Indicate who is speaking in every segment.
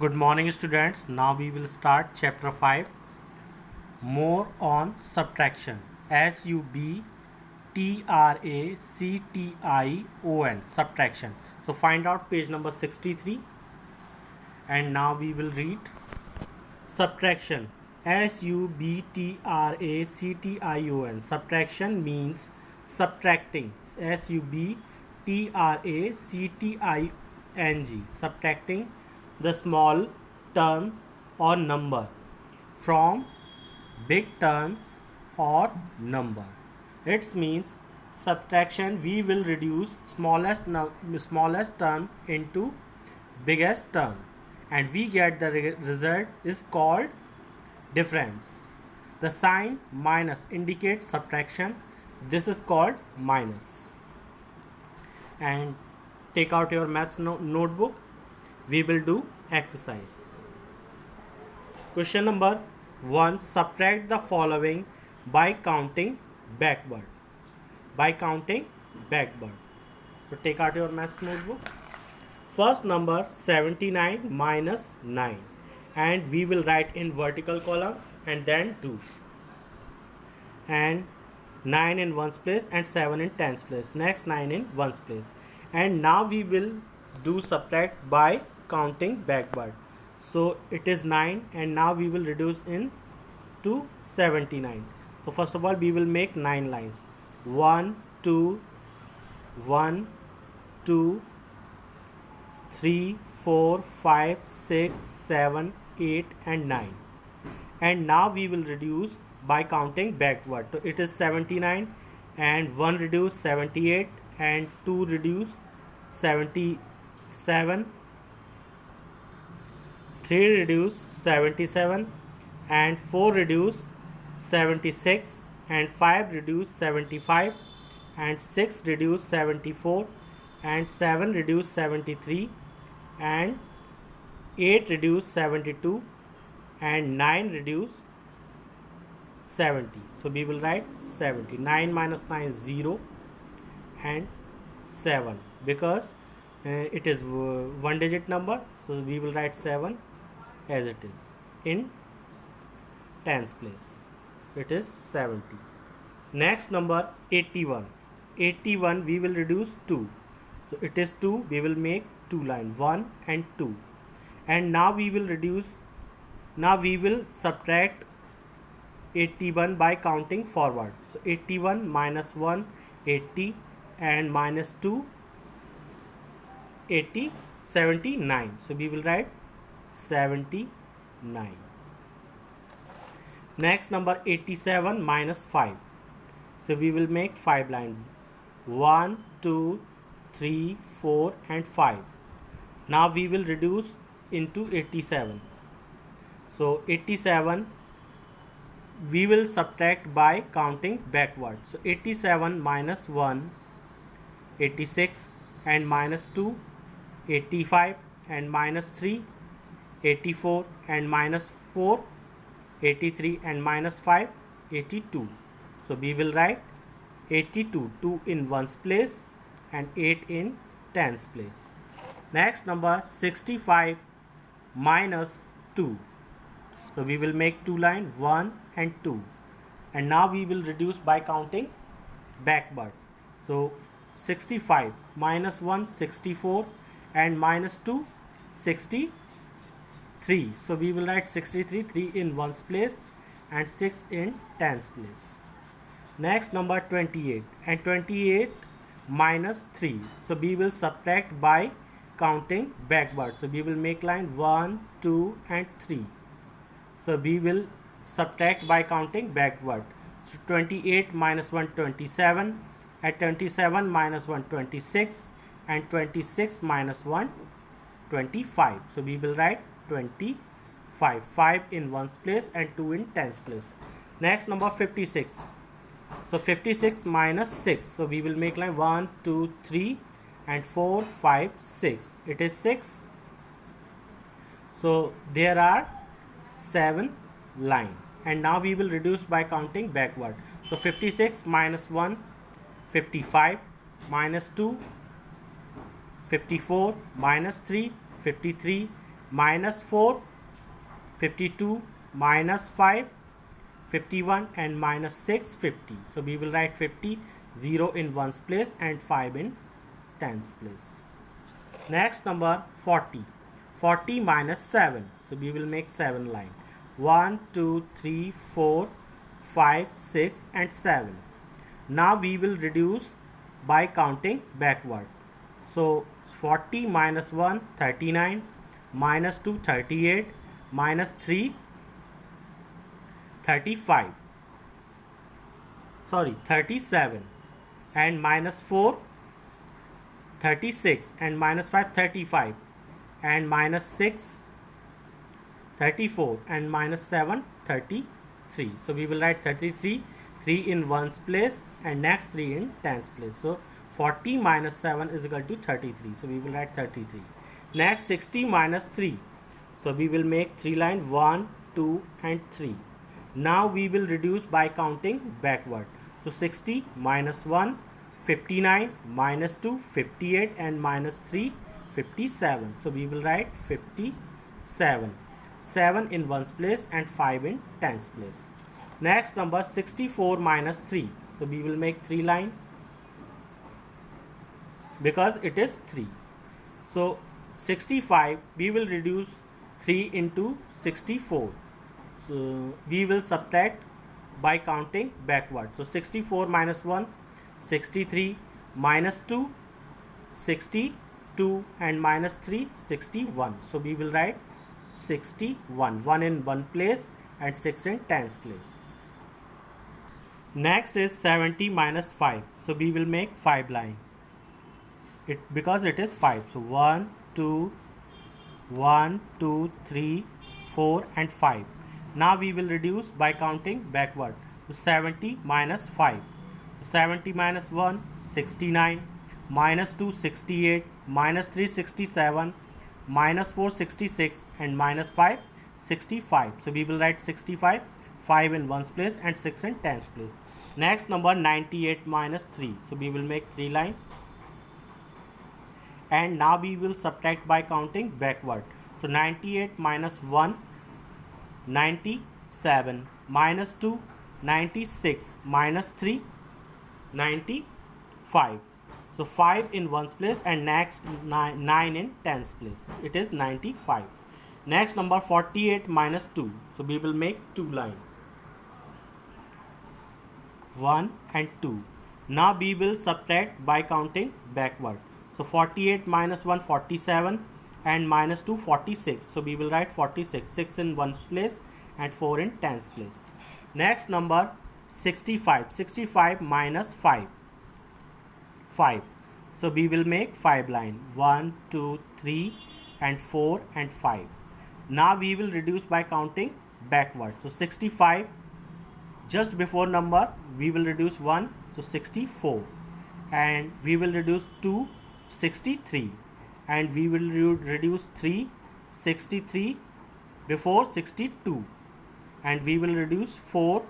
Speaker 1: Good morning, students. Now we will start chapter 5, more on subtraction. SUBTRACTION, subtraction. So find out page number 63, and now we will read subtraction. SUBTRACTION, subtraction means subtracting. SUBTRACTING, subtracting the small term or number from big term or number. It means subtraction, we will reduce smallest term into biggest term, and we get the result is called difference. The sign minus indicates subtraction. This is called minus. And take out your maths notebook. We will do exercise. Question number 1. Subtract the following by counting backward. By counting backward. So take out your maths notebook. First number 79 minus 9, and we will write in vertical column and then 2, and 9 in ones place and 7 in tens place. Next 9 in ones place, and now we will do subtract by counting backward. So it is 9, and now we will reduce in to 79. So first of all we will make 9 lines. 1 2 1 2 3 4 5 6 7 8 and 9, and now we will reduce by counting backward. So it is 79, and 1 reduce 78, and 2 reduce 77, 3 reduce 77, and 4 reduce 76, and 5 reduce 75, and 6 reduce 74, and 7 reduce 73, and 8 reduce 72, and 9 reduce 70. So we will write 70. 9 minus 9 is 0, and 7, because it is one digit number, so we will write 7 as it is. In tens place it is 70. Next number 81. 81 we will reduce 2, so it is 2. We will make 2 line, 1 and 2, and now we will subtract 81 by counting forward. So 81 minus 1 80, and minus 2 80 79. So we will write 79. Next number 87 minus 5. So we will make 5 lines, 1 2 3 4 and 5. Now we will reduce into 87. So 87 we will subtract by counting backward. So 87 minus 1 86, and minus 2 85, and minus 3 84, and minus 4 83, and minus 5 82. So we will write 82, 2 in ones place and 8 in tens place. Next number 65 minus 2. So we will make 2 lines, 1 and 2, and now we will reduce by counting backward. So 65 minus 1 64, and minus 2 63. So we will write 63, 3 in ones place and 6 in tens place. Next number 28, and 28 minus 3. So we will subtract by counting backward. So we will make line 1 2 and 3. So we will subtract by counting backward. So 28 minus 1 27, and 27 minus 1 26, and 26 minus 1 25. So we will write 25, 5 in ones place and 2 in tens place. Next number 56. So 56 minus 6. So we will make line 1 2 3 and 4 5 6. It is 6. So there are 7 line, and now we will reduce by counting backward. So 56 minus 1 55, minus 2 54, minus 3 53, minus 4, 52, minus 5, 51, and minus 6, 50. So we will write 50, 0 in ones place and 5 in tens place. Next number 40. 40 minus 7. So we will make 7 line. 1, 2, 3, 4, 5, 6 and 7. Now we will reduce by counting backward. So 40 minus 1, 39, minus 2, 38, minus 3, 35. Sorry, 37, and minus 4, 36, and minus 5, 35, and minus 6, 34, and minus 7, 33. So we will write 33, 3 in ones place and next 3 in tens place. So 40 minus 7 is equal to 33. So we will write 33. Next 60 minus 3. So we will make 3 lines 1, 2 and 3. Now we will reduce by counting backward. So 60 minus 1, 59, minus 2, 58 and minus 3, 57. So we will write 57. 7 in ones place and 5 in tens place. Next number 64 minus 3. So we will make 3 line because it is 3. So 65 we will reduce 3 into 64. So we will subtract by counting backward. So 64 minus 1, 63, minus 2, 62 and minus 3, 61. So we will write 61. 1 in one place and 6 in tens place. Next is 70 minus 5. So we will make 5 line. Because it is 5. So 1, 2, 3, 4 and 5. Now we will reduce by counting backward. So 70 minus 5. So 70 minus 1, 69, minus 2, 68, minus 3, 67, minus 4, 66 and minus 5, 65. So we will write 65, 5 in ones place and 6 in tens place. Next number 98 minus 3. So we will make 3 line. And now we will subtract by counting backward. So 98 minus 1, 97, minus 2, 96, minus 3, 95. So 5 in ones place and next 9 in tens place. It is 95. Next number 48 minus 2. So we will make 2 line. 1 and 2. Now we will subtract by counting backward. So 48 minus 1, 47 and minus 2, 46. So we will write 46. 6 in ones place and 4 in tens place. Next number 65. 65 minus 5. 5. So we will make 5 line. 1, 2, 3 and 4 and 5. Now we will reduce by counting backward. So 65, just before number we will reduce 1. So 64. And we will reduce 2, 63. And we will reduce 3, 63 before 62. And we will reduce 4,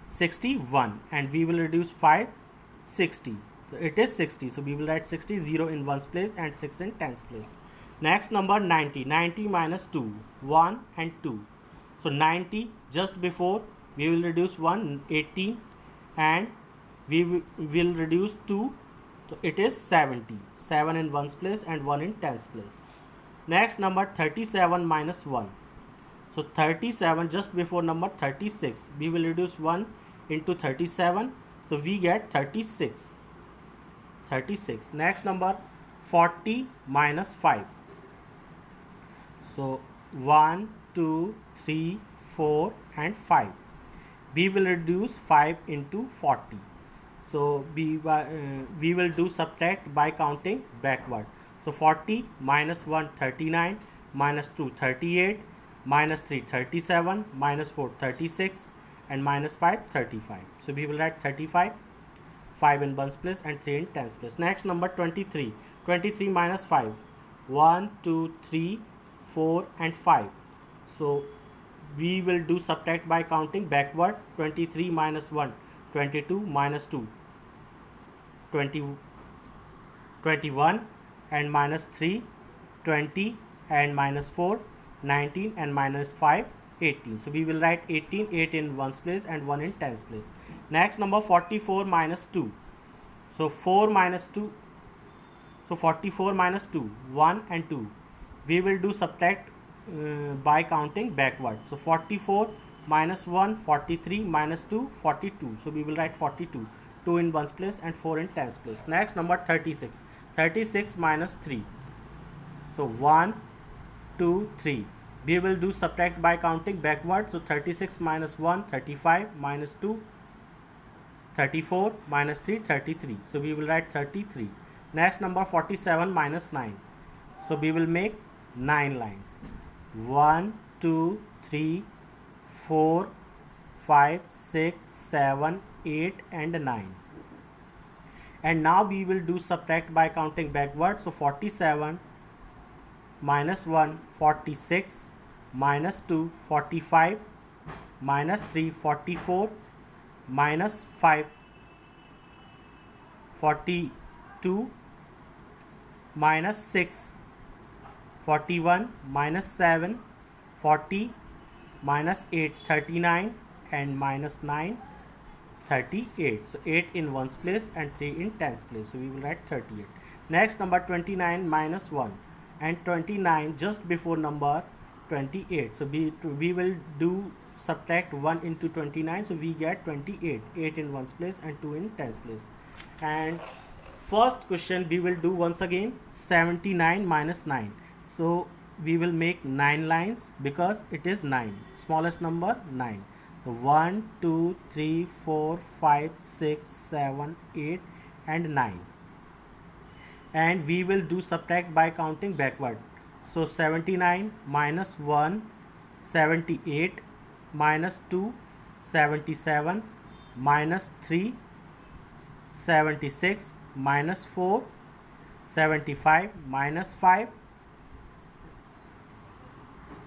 Speaker 1: 61. And we will reduce 5, 60. So it is 60. So we will write 60, 0 in ones place and 6 in tens place. Next number 90. 90 minus 2. 1 and 2. So 90, just before we will reduce 1, 18. And we will reduce 2. So it is 70. 7 in ones place and 1 in tens place. Next number 37 minus 1. So 37, just before number 36. We will reduce 1 into 37. So we get 36. 36. Next number 40 minus 5. So 1, 2, 3, 4 and 5. We will reduce 5 into 40. So we will do subtract by counting backward. So 40 minus 1, 39, minus 2, 38, minus 3, 37, minus 4, 36 and minus 5, 35. So we will write 35, 5 in ones place and 3 in tens place. Next number 23. 23 minus 5. 1, 2, 3, 4 and 5. So we will do subtract by counting backward. 23 minus 1, 22, minus 2, 20, 21 and minus 3, 20, and minus 4, 19, and minus 5, 18. So we will write 18, 8 in ones place and 1 in tens place. Next number 44 minus 2. So 4 minus 2. So 44 minus 2, 1 and 2. We will do subtract by counting backward. So 44 minus 1, 43 minus 2, 42. So we will write 42. 2 in ones place and 4 in tens place. Next number 36. 36 minus 3. So 1, 2, 3. We will do subtract by counting backward. So 36 minus 1, 35 minus 2, 34 minus 3, 33. So we will write 33. Next number 47 minus 9. So we will make 9 lines. 1, 2, 3, 4, 5, 6, 7, 8 and 9. And now we will do subtract by counting backward. So 47 minus 1, 46 minus 2, 45 minus 3, 44 minus 5, 42 minus 6, 41 minus 7, 40 minus 8, 39 and minus 9, 38. So 8 in ones place and 3 in tens place. So we will write 38. Next number 29 minus 1 and 29 just before number 28. So we will do subtract 1 into 29. So we get 28. 8 in ones place and 2 in tens place. And first question we will do once again 79 minus 9. So we will make 9 lines because it is 9. Smallest number 9. So 1, 2, 3, 4, 5, 6, 7, 8 and 9. And we will do subtract by counting backward. So 79 minus 1, 78 minus 2, 77 minus 3, 76 minus 4, 75 minus 5,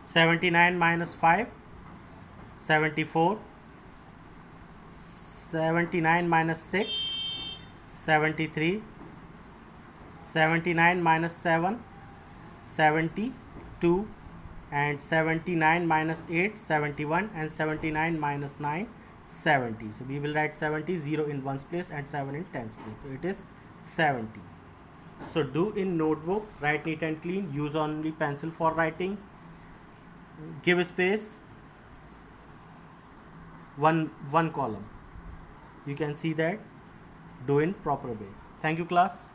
Speaker 1: 79 minus 5, 74, 79 minus 6, 73, 79 minus 7, 72 and 79 minus 8, 71 and 79 minus 9, 70. So we will write 70, 0 in ones place and 7 in tens place. So it is 70. So do in notebook, write neat and clean, use only pencil for writing, give space, one column. You can see that, do in proper way. Thank you class.